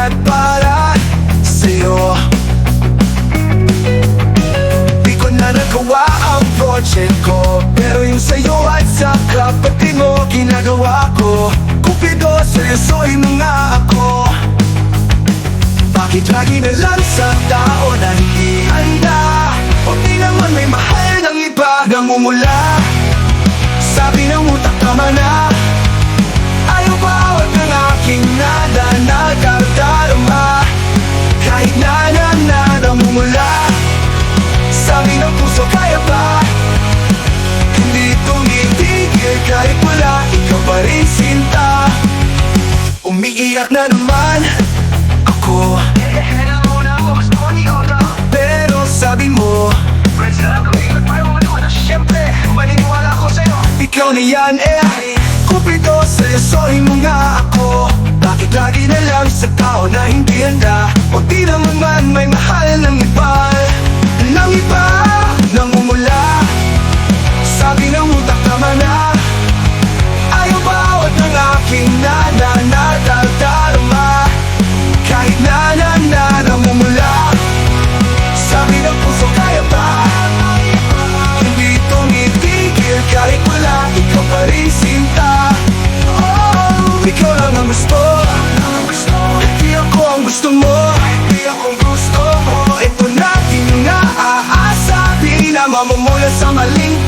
at para sa'yo. Di ko na nagawa ang project ko, pero yung sa'yo at sa kapatid mo ginagawa ko. Kupido, seryosohin mo nga ako. Bakit lagi na lang sa tao na hindi handa? O di naman may mahal ng iba namumula. Sabi ng utak tama na, ayaw bawat ng aking nada nagkadarama. Kahit na namumula, sabi ng puso kaya ba? Hindi tumitigil kahit wala, ikaw pa rin sinta. Umiiyak na naman ako, pero sabi mo ikaw na yan Kupido, seryosohin mo nga ako. Bakit lagi na lang sa tao na hindi handa? O di naman man may mahal ng iba namumula. Sabi ng utak tama na, ayaw bawat ng aking nada nagdadarama. Kahit na namumula, sabi ng puso kaya ba? Hindi tumitigil kahit wala, ikaw pa rin sinta. Oh, ikaw lang ang gusto, hindi ako ang gusto mo. Hindi ako ang gusto mo. Ito na, di nyo naaasa, di na mamumula sa maling